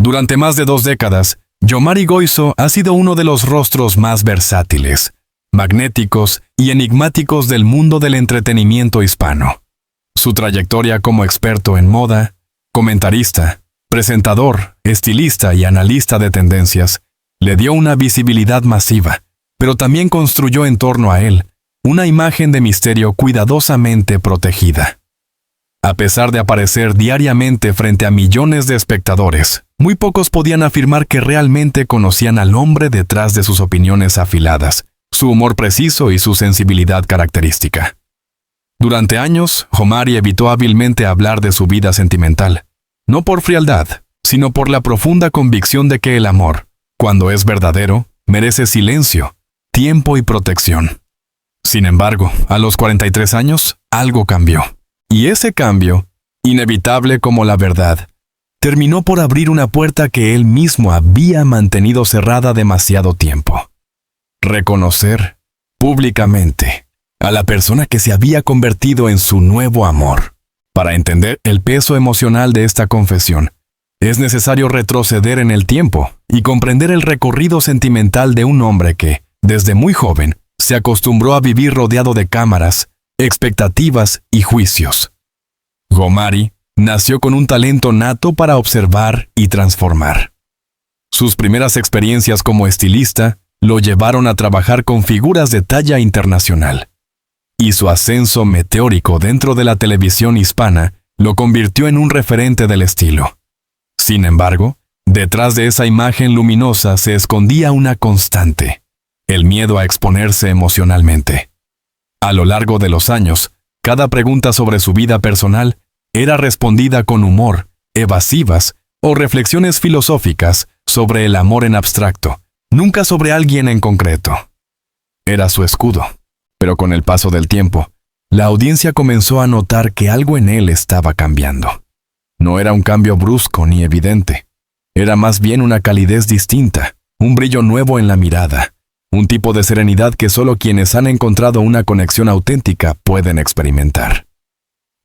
Durante más de 2 décadas, Yomari Goizo ha sido uno de los rostros más versátiles, magnéticos y enigmáticos del mundo del entretenimiento hispano. Su trayectoria como experto en moda, comentarista, presentador, estilista y analista de tendencias le dio una visibilidad masiva, pero también construyó en torno a él una imagen de misterio cuidadosamente protegida. A pesar de aparecer diariamente frente a millones de espectadores, muy pocos podían afirmar que realmente conocían al hombre detrás de sus opiniones afiladas, su humor preciso y su sensibilidad característica. Durante años, Yomari evitó hábilmente hablar de su vida sentimental, no por frialdad, sino por la profunda convicción de que el amor, cuando es verdadero, merece silencio, tiempo y protección. Sin embargo, a los 43 años, algo cambió. Y ese cambio, inevitable como la verdad, terminó por abrir una puerta que él mismo había mantenido cerrada demasiado tiempo. Reconocer, públicamente, a la persona que se había convertido en su nuevo amor. Para entender el peso emocional de esta confesión, es necesario retroceder en el tiempo y comprender el recorrido sentimental de un hombre que, desde muy joven, se acostumbró a vivir rodeado de cámaras, expectativas y juicios. Yomari nació con un talento nato para observar y transformar. Sus primeras experiencias como estilista lo llevaron a trabajar con figuras de talla internacional, y su ascenso meteórico dentro de la televisión hispana lo convirtió en un referente del estilo. Sin embargo, detrás de esa imagen luminosa se escondía una constante: el miedo a exponerse emocionalmente. A lo largo de los años, cada pregunta sobre su vida personal era respondida con humor, evasivas o reflexiones filosóficas sobre el amor en abstracto, nunca sobre alguien en concreto. Era su escudo, pero con el paso del tiempo, la audiencia comenzó a notar que algo en él estaba cambiando. No era un cambio brusco ni evidente, era más bien una calidez distinta, un brillo nuevo en la mirada, un tipo de serenidad que solo quienes han encontrado una conexión auténtica pueden experimentar.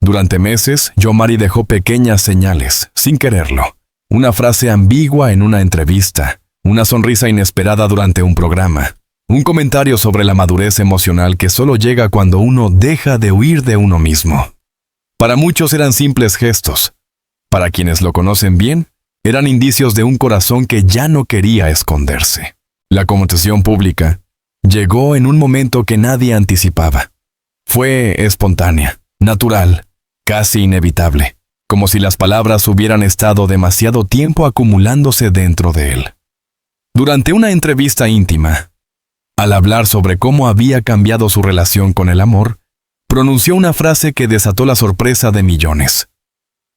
Durante meses, Yomari dejó pequeñas señales, sin quererlo. Una frase ambigua en una entrevista, una sonrisa inesperada durante un programa, un comentario sobre la madurez emocional que solo llega cuando uno deja de huir de uno mismo. Para muchos eran simples gestos. Para quienes lo conocen bien, eran indicios de un corazón que ya no quería esconderse. La conmoción pública llegó en un momento que nadie anticipaba. Fue espontánea, natural, casi inevitable, como si las palabras hubieran estado demasiado tiempo acumulándose dentro de él. Durante una entrevista íntima, al hablar sobre cómo había cambiado su relación con el amor, pronunció una frase que desató la sorpresa de millones.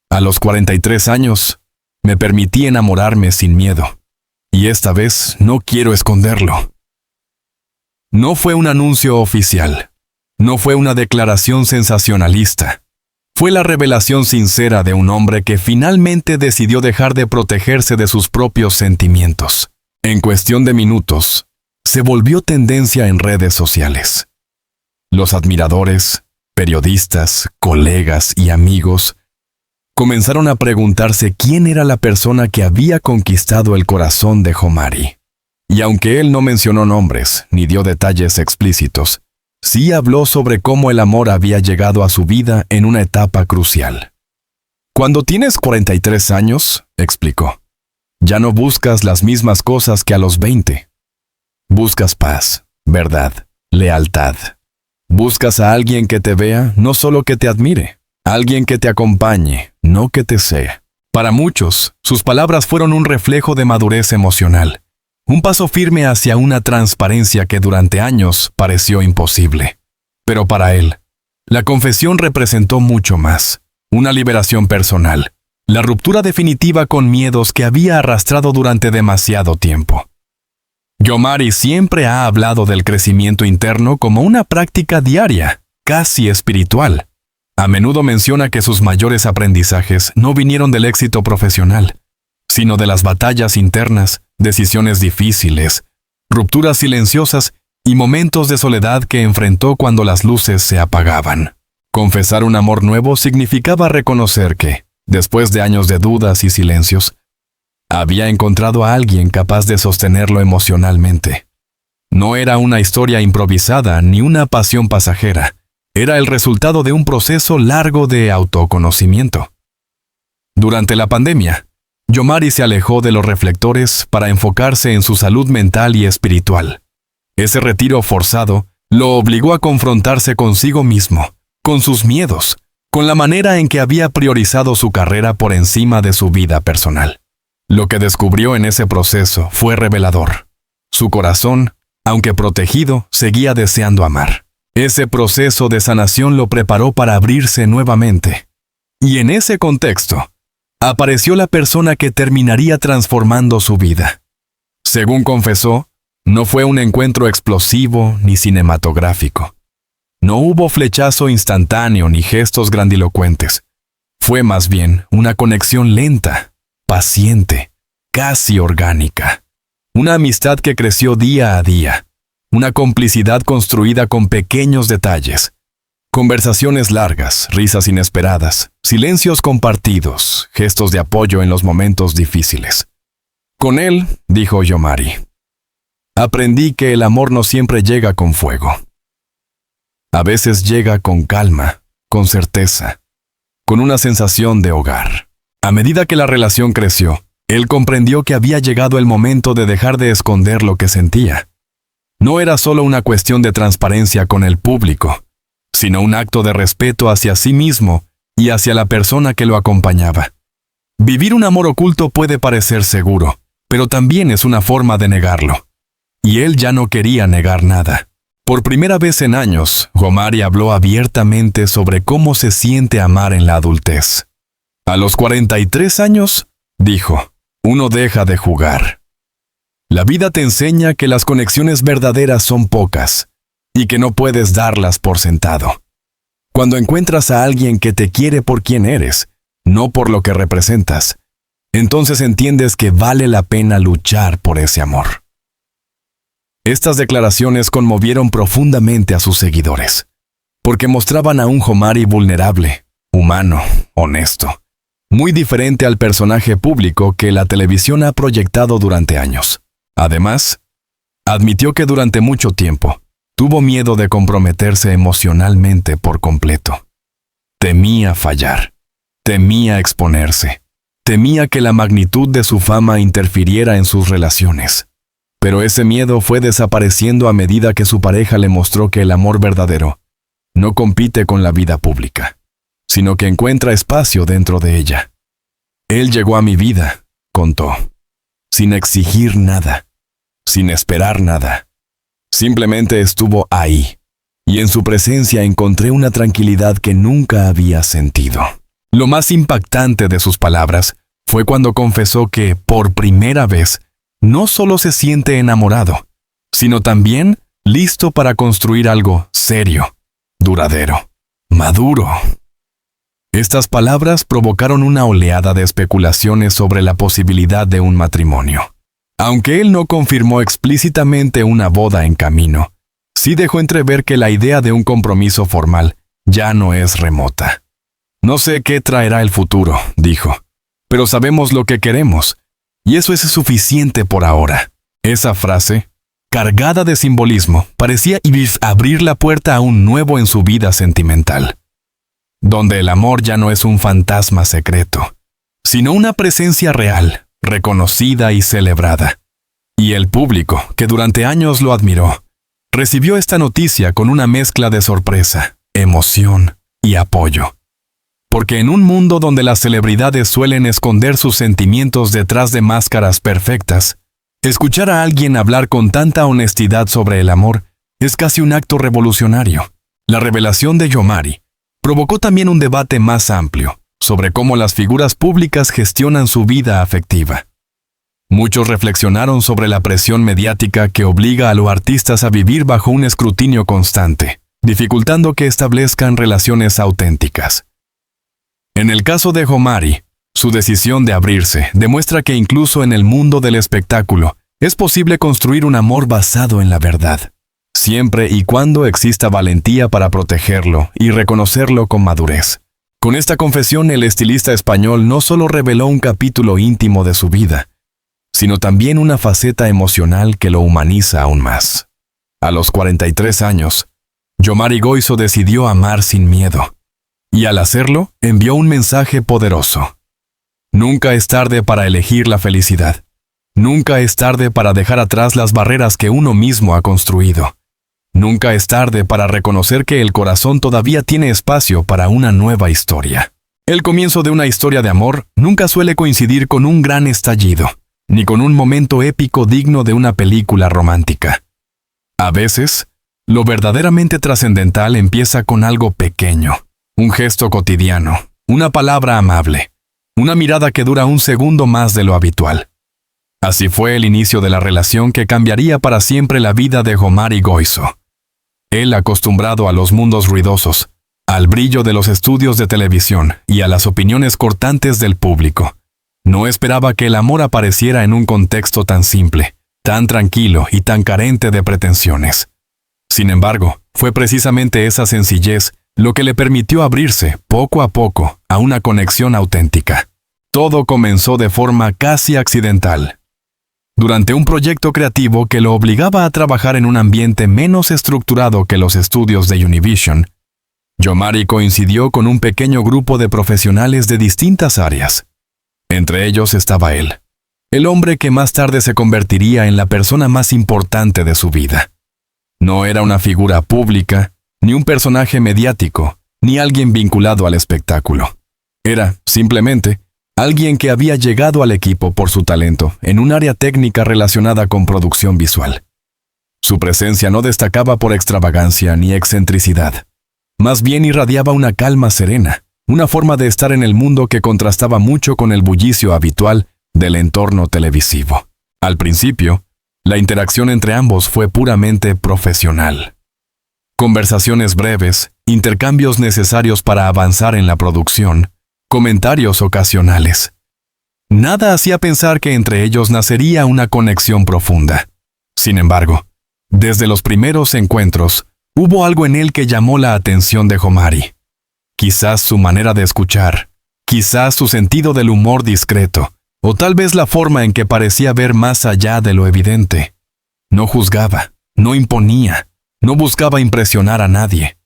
A los 43 años, me permití enamorarme sin miedo. Y esta vez no quiero esconderlo. No fue un anuncio oficial. No fue una declaración sensacionalista. Fue la revelación sincera de un hombre que finalmente decidió dejar de protegerse de sus propios sentimientos. En cuestión de minutos, se volvió tendencia en redes sociales. Los admiradores, periodistas, colegas y amigos comenzaron a preguntarse quién era la persona que había conquistado el corazón de Yomari. Y aunque él no mencionó nombres ni dio detalles explícitos, sí habló sobre cómo el amor había llegado a su vida en una etapa crucial. Cuando tienes 43 años, explicó, ya no buscas las mismas cosas que a los 20. Buscas paz, verdad, lealtad. Buscas a alguien que te vea, no solo que te admire. Alguien que te acompañe, no que te sea. Para muchos, sus palabras fueron un reflejo de madurez emocional, un paso firme hacia una transparencia que durante años pareció imposible. Pero para él, la confesión representó mucho más, una liberación personal, la ruptura definitiva con miedos que había arrastrado durante demasiado tiempo. Yomari siempre ha hablado del crecimiento interno como una práctica diaria, casi espiritual. A menudo menciona que sus mayores aprendizajes no vinieron del éxito profesional, sino de las batallas internas, decisiones difíciles, rupturas silenciosas y momentos de soledad que enfrentó cuando las luces se apagaban. Confesar un amor nuevo significaba reconocer que, después de años de dudas y silencios, Había encontrado a alguien capaz de sostenerlo emocionalmente. No era una historia improvisada ni una pasión pasajera. Era el resultado de un proceso largo de autoconocimiento. Durante la pandemia, Yomari se alejó de los reflectores para enfocarse en su salud mental y espiritual. Ese retiro forzado lo obligó a confrontarse consigo mismo, con sus miedos, con la manera en que había priorizado su carrera por encima de su vida personal. Lo que descubrió en ese proceso fue revelador. Su corazón, aunque protegido, seguía deseando amar. Ese proceso de sanación lo preparó para abrirse nuevamente. Y en ese contexto, apareció la persona que terminaría transformando su vida. Según confesó, no fue un encuentro explosivo ni cinematográfico. No hubo flechazo instantáneo ni gestos grandilocuentes. Fue más bien una conexión lenta, paciente, casi orgánica. Una amistad que creció día a día. Una complicidad construida con pequeños detalles. Conversaciones largas, risas inesperadas, silencios compartidos, gestos de apoyo en los momentos difíciles. Con él, dijo Yomari, aprendí que el amor no siempre llega con fuego. A veces llega con calma, con certeza, con una sensación de hogar. A medida que la relación creció, él comprendió que había llegado el momento de dejar de esconder lo que sentía. No era solo una cuestión de transparencia con el público, sino un acto de respeto hacia sí mismo y hacia la persona que lo acompañaba. Vivir un amor oculto puede parecer seguro, pero también es una forma de negarlo. Y él ya no quería negar nada. Por primera vez en años, Yomari habló abiertamente sobre cómo se siente amar en la adultez. A los 43 años, dijo, uno deja de jugar. La vida te enseña que las conexiones verdaderas son pocas y que no puedes darlas por sentado. Cuando encuentras a alguien que te quiere por quien eres, no por lo que representas, entonces entiendes que vale la pena luchar por ese amor. Estas declaraciones conmovieron profundamente a sus seguidores, porque mostraban a un Yomari vulnerable, humano, honesto, muy diferente al personaje público que la televisión ha proyectado durante años. Además, admitió que durante mucho tiempo tuvo miedo de comprometerse emocionalmente por completo. Temía fallar, temía exponerse, temía que la magnitud de su fama interfiriera en sus relaciones. Pero ese miedo fue desapareciendo a medida que su pareja le mostró que el amor verdadero no compite con la vida pública, sino que encuentra espacio dentro de ella. Él llegó a mi vida, contó, sin exigir nada, sin esperar nada. Simplemente estuvo ahí, y en su presencia encontré una tranquilidad que nunca había sentido. Lo más impactante de sus palabras fue cuando confesó que, por primera vez, no solo se siente enamorado, sino también listo para construir algo serio, duradero, maduro. Estas palabras provocaron una oleada de especulaciones sobre la posibilidad de un matrimonio. Aunque él no confirmó explícitamente una boda en camino, sí dejó entrever que la idea de un compromiso formal ya no es remota. No sé qué traerá el futuro, dijo, pero sabemos lo que queremos, y eso es suficiente por ahora. Esa frase, cargada de simbolismo, parecía abrir la puerta a un nuevo en su vida sentimental, donde el amor ya no es un fantasma secreto, sino una presencia real, reconocida y celebrada. Y el público, que durante años lo admiró, recibió esta noticia con una mezcla de sorpresa, emoción y apoyo. Porque en un mundo donde las celebridades suelen esconder sus sentimientos detrás de máscaras perfectas, escuchar a alguien hablar con tanta honestidad sobre el amor es casi un acto revolucionario. La revelación de Yomari provocó también un debate más amplio sobre cómo las figuras públicas gestionan su vida afectiva. Muchos reflexionaron sobre la presión mediática que obliga a los artistas a vivir bajo un escrutinio constante, dificultando que establezcan relaciones auténticas. En el caso de Yomari, su decisión de abrirse demuestra que incluso en el mundo del espectáculo es posible construir un amor basado en la verdad, siempre y cuando exista valentía para protegerlo y reconocerlo con madurez. Con esta confesión, el estilista español no solo reveló un capítulo íntimo de su vida, sino también una faceta emocional que lo humaniza aún más. A los 43 años, Yomari Goizo decidió amar sin miedo, y al hacerlo, envió un mensaje poderoso. Nunca es tarde para elegir la felicidad. Nunca es tarde para dejar atrás las barreras que uno mismo ha construido. Nunca es tarde para reconocer que el corazón todavía tiene espacio para una nueva historia. El comienzo de una historia de amor nunca suele coincidir con un gran estallido, ni con un momento épico digno de una película romántica. A veces, lo verdaderamente trascendental empieza con algo pequeño, un gesto cotidiano, una palabra amable, una mirada que dura un segundo más de lo habitual. Así fue el inicio de la relación que cambiaría para siempre la vida de Yomari Goizo. Él, acostumbrado a los mundos ruidosos, al brillo de los estudios de televisión y a las opiniones cortantes del público, no esperaba que el amor apareciera en un contexto tan simple, tan tranquilo y tan carente de pretensiones. Sin embargo, fue precisamente esa sencillez lo que le permitió abrirse, poco a poco, a una conexión auténtica. Todo comenzó de forma casi accidental. Durante un proyecto creativo que lo obligaba a trabajar en un ambiente menos estructurado que los estudios de Univision, Yomari coincidió con un pequeño grupo de profesionales de distintas áreas. Entre ellos estaba él, el hombre que más tarde se convertiría en la persona más importante de su vida. No era una figura pública, ni un personaje mediático, ni alguien vinculado al espectáculo. Era, simplemente, alguien que había llegado al equipo por su talento en un área técnica relacionada con producción visual. Su presencia no destacaba por extravagancia ni excentricidad. Más bien irradiaba una calma serena, una forma de estar en el mundo que contrastaba mucho con el bullicio habitual del entorno televisivo. Al principio, la interacción entre ambos fue puramente profesional. Conversaciones breves, intercambios necesarios para avanzar en la producción, comentarios ocasionales. Nada hacía pensar que entre ellos nacería una conexión profunda. Sin embargo, desde los primeros encuentros, hubo algo en él que llamó la atención de Yomari. Quizás su manera de escuchar, quizás su sentido del humor discreto, o tal vez la forma en que parecía ver más allá de lo evidente. No juzgaba, no imponía, no buscaba impresionar a nadie.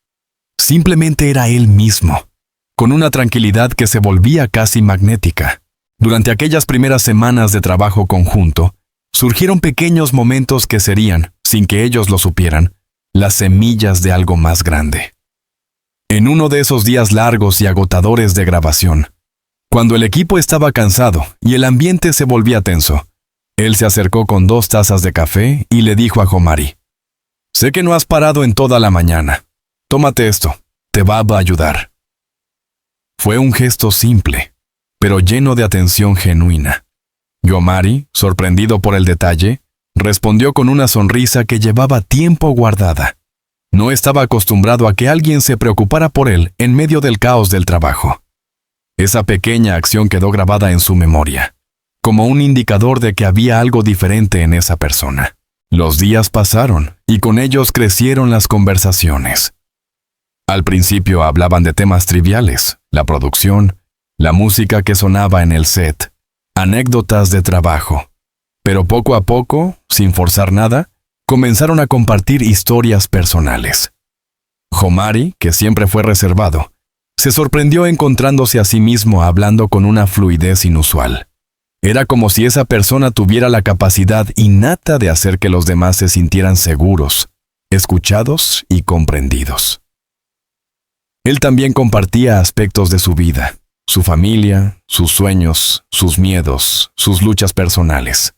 Simplemente era él mismo, con una tranquilidad que se volvía casi magnética. Durante aquellas primeras semanas de trabajo conjunto, surgieron pequeños momentos que serían, sin que ellos lo supieran, las semillas de algo más grande. En uno de esos días largos y agotadores de grabación, cuando el equipo estaba cansado y el ambiente se volvía tenso, él se acercó con 2 tazas de café y le dijo a Yomari: «Sé que no has parado en toda la mañana. Tómate esto, te va a ayudar». Fue un gesto simple, pero lleno de atención genuina. Yomari, sorprendido por el detalle, respondió con una sonrisa que llevaba tiempo guardada. No estaba acostumbrado a que alguien se preocupara por él en medio del caos del trabajo. Esa pequeña acción quedó grabada en su memoria, como un indicador de que había algo diferente en esa persona. Los días pasaron y con ellos crecieron las conversaciones. Al principio hablaban de temas triviales, la producción, la música que sonaba en el set, anécdotas de trabajo. Pero poco a poco, sin forzar nada, comenzaron a compartir historias personales. Yomari, que siempre fue reservado, se sorprendió encontrándose a sí mismo hablando con una fluidez inusual. Era como si esa persona tuviera la capacidad innata de hacer que los demás se sintieran seguros, escuchados y comprendidos. Él también compartía aspectos de su vida, su familia, sus sueños, sus miedos, sus luchas personales.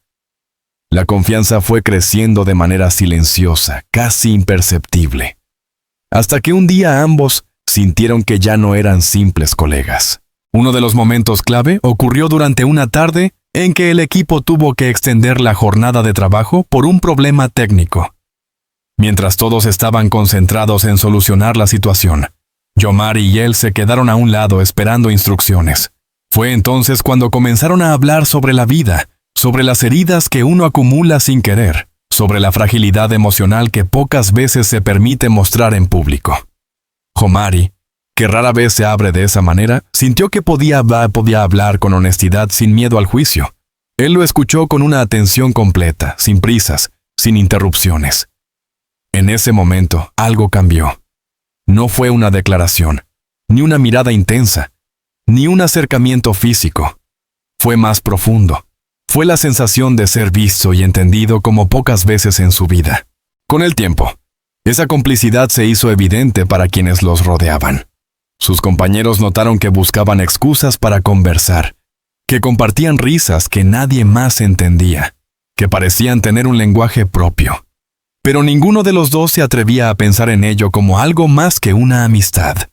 La confianza fue creciendo de manera silenciosa, casi imperceptible, hasta que un día ambos sintieron que ya no eran simples colegas. Uno de los momentos clave ocurrió durante una tarde en que el equipo tuvo que extender la jornada de trabajo por un problema técnico. Mientras todos estaban concentrados en solucionar la situación, Yomari y él se quedaron a un lado esperando instrucciones. Fue entonces cuando comenzaron a hablar sobre la vida, sobre las heridas que uno acumula sin querer, sobre la fragilidad emocional que pocas veces se permite mostrar en público. Yomari, que rara vez se abre de esa manera, sintió que podía hablar con honestidad sin miedo al juicio. Él lo escuchó con una atención completa, sin prisas, sin interrupciones. En ese momento, algo cambió. No fue una declaración, ni una mirada intensa, ni un acercamiento físico. Fue más profundo. Fue la sensación de ser visto y entendido como pocas veces en su vida. Con el tiempo, esa complicidad se hizo evidente para quienes los rodeaban. Sus compañeros notaron que buscaban excusas para conversar, que compartían risas que nadie más entendía, que parecían tener un lenguaje propio. Pero ninguno de los dos se atrevía a pensar en ello como algo más que una amistad.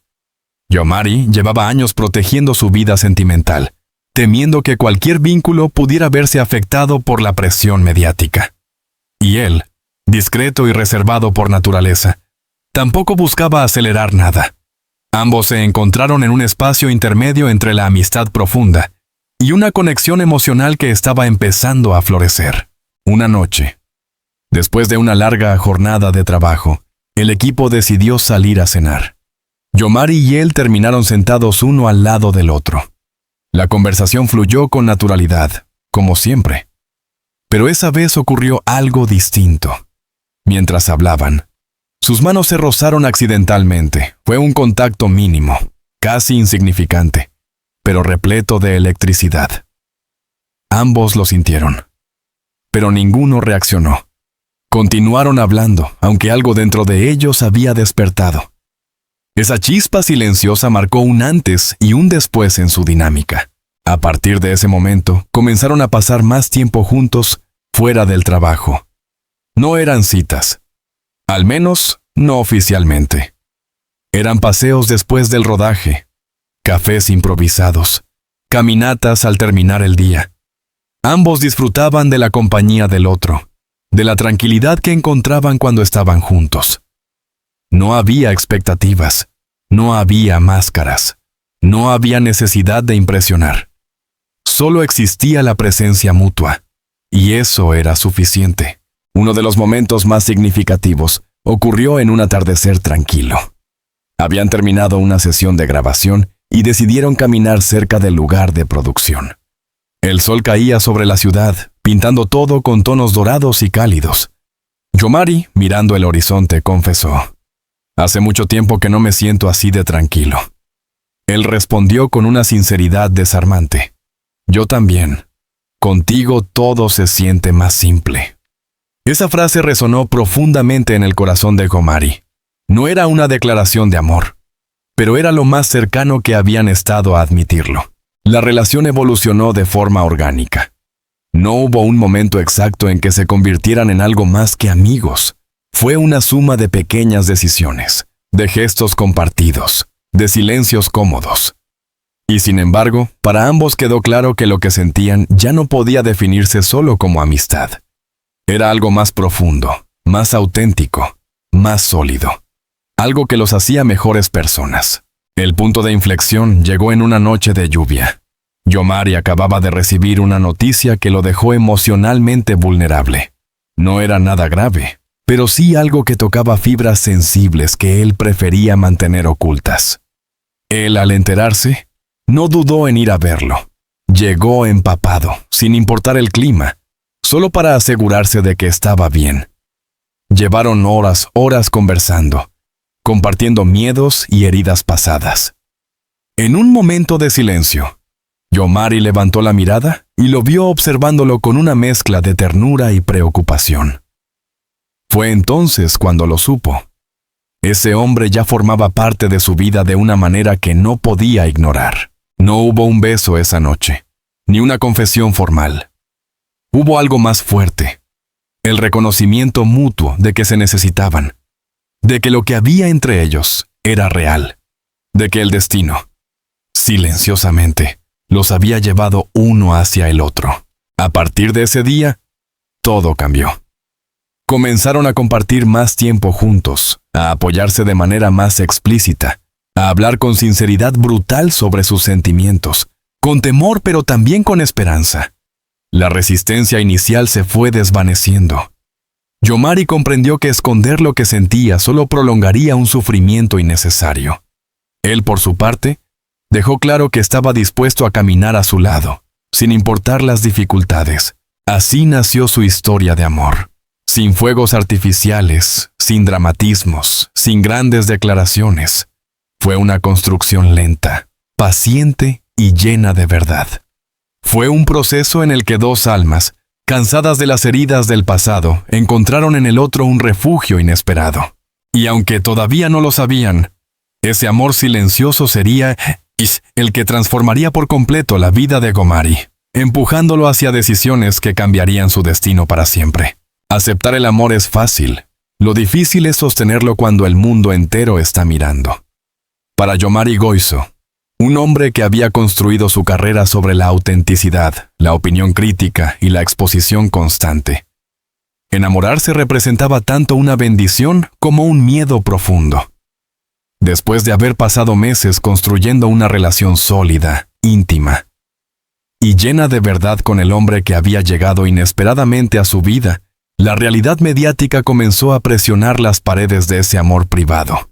Yomari llevaba años protegiendo su vida sentimental, temiendo que cualquier vínculo pudiera verse afectado por la presión mediática. Y él, discreto y reservado por naturaleza, tampoco buscaba acelerar nada. Ambos se encontraron en un espacio intermedio entre la amistad profunda y una conexión emocional que estaba empezando a florecer. Una noche, después de una larga jornada de trabajo, el equipo decidió salir a cenar. Yomari y él terminaron sentados uno al lado del otro. La conversación fluyó con naturalidad, como siempre. Pero esa vez ocurrió algo distinto. Mientras hablaban, sus manos se rozaron accidentalmente. Fue un contacto mínimo, casi insignificante, pero repleto de electricidad. Ambos lo sintieron, pero ninguno reaccionó. Continuaron hablando, aunque algo dentro de ellos había despertado. Esa chispa silenciosa marcó un antes y un después en su dinámica. A partir de ese momento, comenzaron a pasar más tiempo juntos fuera del trabajo. No eran citas, al menos no oficialmente. Eran paseos después del rodaje, cafés improvisados, caminatas al terminar el día. Ambos disfrutaban de la compañía del otro, de la tranquilidad que encontraban cuando estaban juntos. No había expectativas, no había máscaras, no había necesidad de impresionar. Solo existía la presencia mutua, y eso era suficiente. Uno de los momentos más significativos ocurrió en un atardecer tranquilo. Habían terminado una sesión de grabación y decidieron caminar cerca del lugar de producción. El sol caía sobre la ciudad, pintando todo con tonos dorados y cálidos. Yomari, mirando el horizonte, confesó: «Hace mucho tiempo que no me siento así de tranquilo». Él respondió con una sinceridad desarmante: «Yo también. Contigo todo se siente más simple». Esa frase resonó profundamente en el corazón de Yomari. No era una declaración de amor, pero era lo más cercano que habían estado a admitirlo. La relación evolucionó de forma orgánica. No hubo un momento exacto en que se convirtieran en algo más que amigos. Fue una suma de pequeñas decisiones, de gestos compartidos, de silencios cómodos. Y sin embargo, para ambos quedó claro que lo que sentían ya no podía definirse solo como amistad. Era algo más profundo, más auténtico, más sólido. Algo que los hacía mejores personas. El punto de inflexión llegó en una noche de lluvia. Yomari acababa de recibir una noticia que lo dejó emocionalmente vulnerable. No era nada grave, pero sí algo que tocaba fibras sensibles que él prefería mantener ocultas. Él, al enterarse, no dudó en ir a verlo. Llegó empapado, sin importar el clima, solo para asegurarse de que estaba bien. Llevaron horas conversando, compartiendo miedos y heridas pasadas. En un momento de silencio, Yomari levantó la mirada y lo vio observándolo con una mezcla de ternura y preocupación. Fue entonces cuando lo supo. Ese hombre ya formaba parte de su vida de una manera que no podía ignorar. No hubo un beso esa noche, ni una confesión formal. Hubo algo más fuerte, el reconocimiento mutuo de que se necesitaban, de que lo que había entre ellos era real, de que el destino, silenciosamente, los había llevado uno hacia el otro. A partir de ese día, todo cambió. Comenzaron a compartir más tiempo juntos, a apoyarse de manera más explícita, a hablar con sinceridad brutal sobre sus sentimientos, con temor pero también con esperanza. La resistencia inicial se fue desvaneciendo. Yomari comprendió que esconder lo que sentía solo prolongaría un sufrimiento innecesario. Él, por su parte, dejó claro que estaba dispuesto a caminar a su lado, sin importar las dificultades. Así nació su historia de amor. Sin fuegos artificiales, sin dramatismos, sin grandes declaraciones. Fue una construcción lenta, paciente y llena de verdad. Fue un proceso en el que dos almas, cansadas de las heridas del pasado, encontraron en el otro un refugio inesperado. Y aunque todavía no lo sabían, ese amor silencioso sería el que transformaría por completo la vida de Gomari, empujándolo hacia decisiones que cambiarían su destino para siempre. Aceptar el amor es fácil. Lo difícil es sostenerlo cuando el mundo entero está mirando. Para Yomari Goizo, un hombre que había construido su carrera sobre la autenticidad, la opinión crítica y la exposición constante, enamorarse representaba tanto una bendición como un miedo profundo. Después de haber pasado meses construyendo una relación sólida, íntima y llena de verdad con el hombre que había llegado inesperadamente a su vida, la realidad mediática comenzó a presionar las paredes de ese amor privado.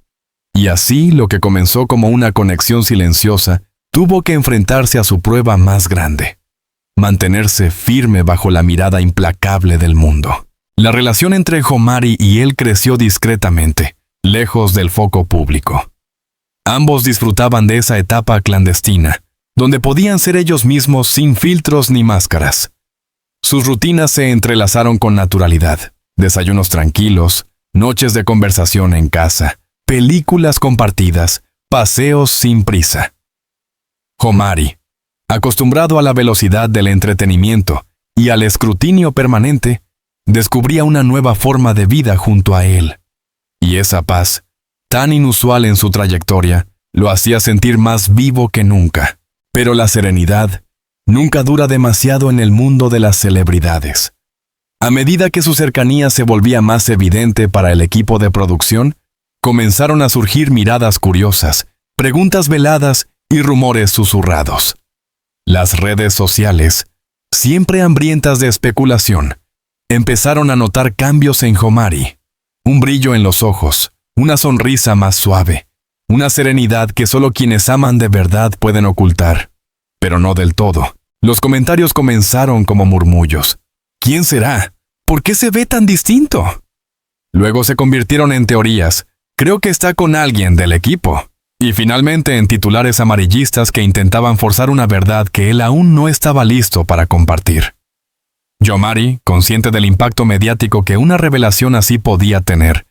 Y así, lo que comenzó como una conexión silenciosa, tuvo que enfrentarse a su prueba más grande: mantenerse firme bajo la mirada implacable del mundo. La relación entre Gomari y él creció discretamente, lejos del foco público. Ambos disfrutaban de esa etapa clandestina, donde podían ser ellos mismos sin filtros ni máscaras. Sus rutinas se entrelazaron con naturalidad: desayunos tranquilos, noches de conversación en casa, películas compartidas, paseos sin prisa. Gomari, acostumbrado a la velocidad del entretenimiento y al escrutinio permanente, descubría una nueva forma de vida junto a él. Y esa paz, tan inusual en su trayectoria, lo hacía sentir más vivo que nunca. Pero la serenidad nunca dura demasiado en el mundo de las celebridades. A medida que su cercanía se volvía más evidente para el equipo de producción, comenzaron a surgir miradas curiosas, preguntas veladas y rumores susurrados. Las redes sociales, siempre hambrientas de especulación, empezaron a notar cambios en Gomari: un brillo en los ojos, una sonrisa más suave, una serenidad que solo quienes aman de verdad pueden ocultar. Pero no del todo. Los comentarios comenzaron como murmullos. ¿Quién será? ¿Por qué se ve tan distinto? Luego se convirtieron en teorías. Creo que está con alguien del equipo. Y finalmente en titulares amarillistas que intentaban forzar una verdad que él aún no estaba listo para compartir. Yomari, consciente del impacto mediático que una revelación así podía tener,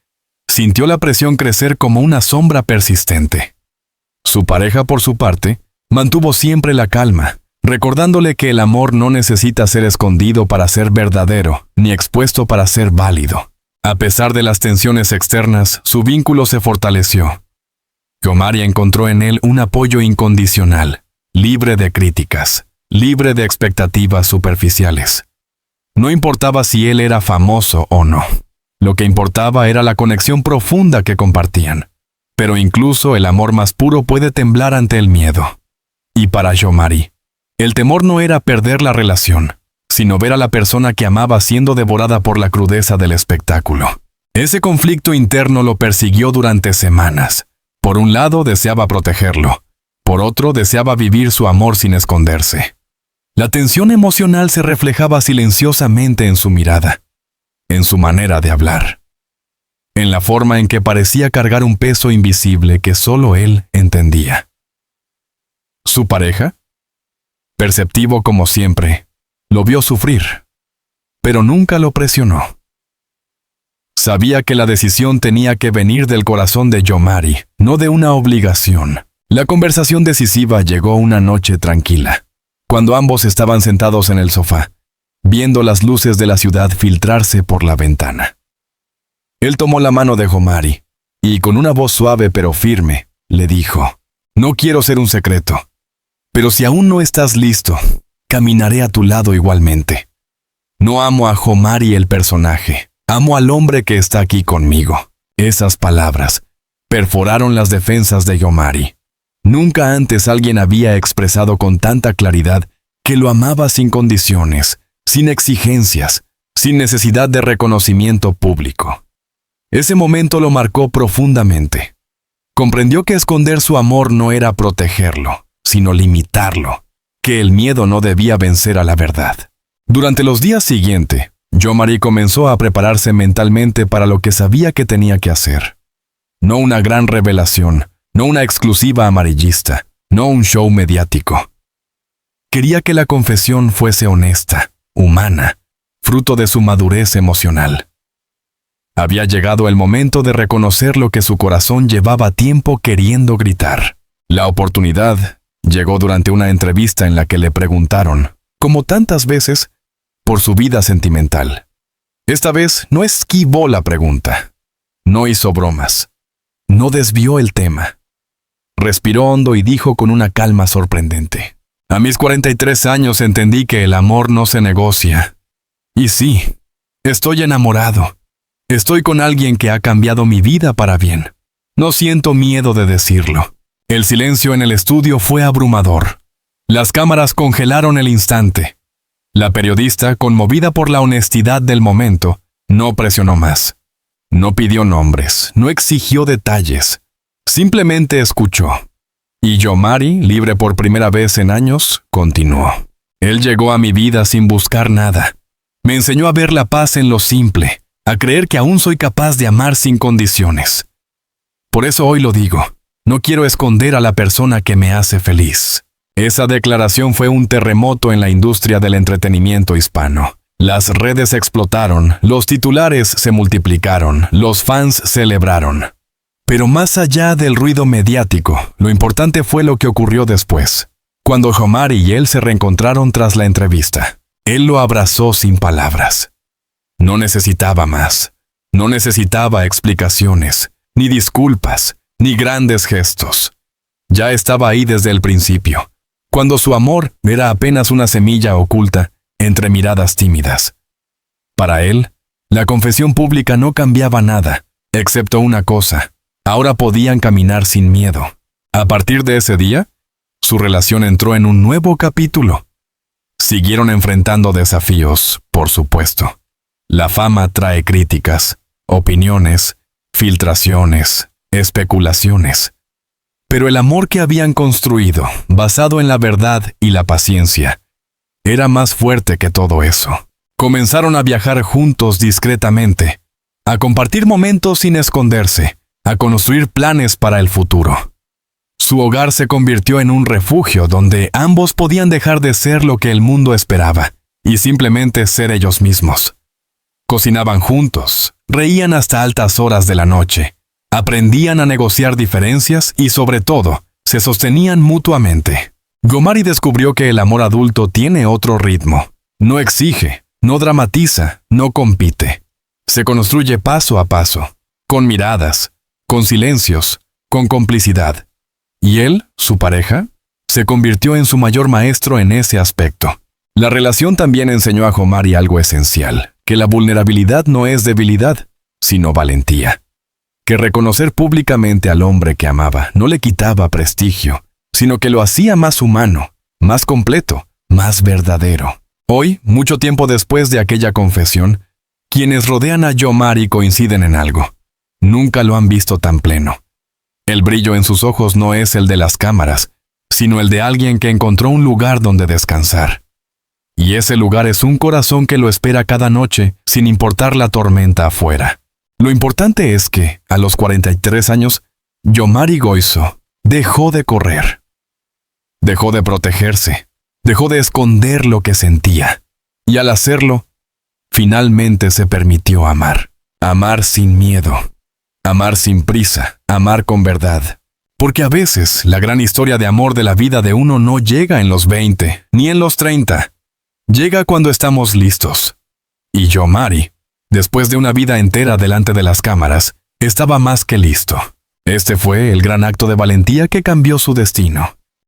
sintió la presión crecer como una sombra persistente. Su pareja, por su parte, mantuvo siempre la calma, recordándole que el amor no necesita ser escondido para ser verdadero, ni expuesto para ser válido. A pesar de las tensiones externas, su vínculo se fortaleció. Gomari encontró en él un apoyo incondicional, libre de críticas, libre de expectativas superficiales. No importaba si él era famoso o no. Lo que importaba era la conexión profunda que compartían. Pero incluso el amor más puro puede temblar ante el miedo. Y para Yomari, el temor no era perder la relación, sino ver a la persona que amaba siendo devorada por la crudeza del espectáculo. Ese conflicto interno lo persiguió durante semanas. Por un lado deseaba protegerlo, por otro deseaba vivir su amor sin esconderse. La tensión emocional se reflejaba silenciosamente en su mirada, en su manera de hablar, en la forma en que parecía cargar un peso invisible que solo él entendía. ¿Su pareja? Perceptivo como siempre, lo vio sufrir, pero nunca lo presionó. Sabía que la decisión tenía que venir del corazón de Yomari, no de una obligación. La conversación decisiva llegó una noche tranquila, cuando ambos estaban sentados en el sofá, viendo las luces de la ciudad filtrarse por la ventana. Él tomó la mano de Gomari y, con una voz suave pero firme, le dijo: «No quiero ser un secreto, pero si aún no estás listo, caminaré a tu lado igualmente. No amo a Gomari el personaje, amo al hombre que está aquí conmigo». Esas palabras perforaron las defensas de Gomari. Nunca antes alguien había expresado con tanta claridad que lo amaba sin condiciones, sin exigencias, sin necesidad de reconocimiento público. Ese momento lo marcó profundamente. Comprendió que esconder su amor no era protegerlo, sino limitarlo. que el miedo no debía vencer a la verdad. Durante los días siguientes, Jean-Marie comenzó a prepararse mentalmente para lo que sabía que tenía que hacer. No una gran revelación, no una exclusiva amarillista, no un show mediático. Quería que la confesión fuese honesta, humana, fruto de su madurez emocional. Había llegado el momento de reconocer lo que su corazón llevaba tiempo queriendo gritar. La oportunidad llegó durante una entrevista en la que le preguntaron, como tantas veces, por su vida sentimental. Esta vez no esquivó la pregunta, no hizo bromas, no desvió el tema. Respiró hondo y dijo con una calma sorprendente: a mis 43 años entendí que el amor no se negocia. Y sí, estoy enamorado. Estoy con alguien que ha cambiado mi vida para bien. No siento miedo de decirlo. El silencio en el estudio fue abrumador. Las cámaras congelaron el instante. La periodista, conmovida por la honestidad del momento, no presionó más. No pidió nombres, no exigió detalles. Simplemente escuchó. Y Jean-Marie, libre por primera vez en años, continuó. Él llegó a mi vida sin buscar nada. Me enseñó a ver la paz en lo simple, a creer que aún soy capaz de amar sin condiciones. Por eso hoy lo digo. No quiero esconder a la persona que me hace feliz. Esa declaración fue un terremoto en la industria del entretenimiento hispano. Las redes explotaron, los titulares se multiplicaron, los fans celebraron. Pero más allá del ruido mediático, lo importante fue lo que ocurrió después. Cuando Jean-Marie y él se reencontraron tras la entrevista, él lo abrazó sin palabras. No necesitaba más. No necesitaba explicaciones, ni disculpas, ni grandes gestos. Ya estaba ahí desde el principio, cuando su amor era apenas una semilla oculta entre miradas tímidas. Para él, la confesión pública no cambiaba nada, excepto una cosa: ahora podían caminar sin miedo. A partir de ese día, su relación entró en un nuevo capítulo. Siguieron enfrentando desafíos, por supuesto. La fama trae críticas, opiniones, filtraciones, especulaciones. Pero el amor que habían construido, basado en la verdad y la paciencia, era más fuerte que todo eso. Comenzaron a viajar juntos discretamente, a compartir momentos sin esconderse, a construir planes para el futuro. Su hogar se convirtió en un refugio donde ambos podían dejar de ser lo que el mundo esperaba y simplemente ser ellos mismos. Cocinaban juntos, reían hasta altas horas de la noche, aprendían a negociar diferencias y, sobre todo, se sostenían mutuamente. Jean-Marie descubrió que el amor adulto tiene otro ritmo. No exige, no dramatiza, no compite. Se construye paso a paso, con miradas, con silencios, con complicidad. Y él, su pareja, se convirtió en su mayor maestro en ese aspecto. La relación también enseñó a Jean-Marie algo esencial: que la vulnerabilidad no es debilidad, sino valentía. Que reconocer públicamente al hombre que amaba no le quitaba prestigio, sino que lo hacía más humano, más completo, más verdadero. Hoy, mucho tiempo después de aquella confesión, quienes rodean a Jean-Marie coinciden en algo: nunca lo han visto tan pleno. El brillo en sus ojos no es el de las cámaras, sino el de alguien que encontró un lugar donde descansar. Y ese lugar es un corazón que lo espera cada noche, sin importar la tormenta afuera. Lo importante es que, a los 43 años, Jean-Marie Goizo dejó de correr. Dejó de protegerse, dejó de esconder lo que sentía. Y al hacerlo, finalmente se permitió amar. Amar sin miedo. Amar sin prisa, amar con verdad. Porque a veces la gran historia de amor de la vida de uno no llega en los 20, ni en los 30. Llega cuando estamos listos. Y Jean-Marie, después de una vida entera delante de las cámaras, estaba más que listo. Este fue el gran acto de valentía que cambió su destino.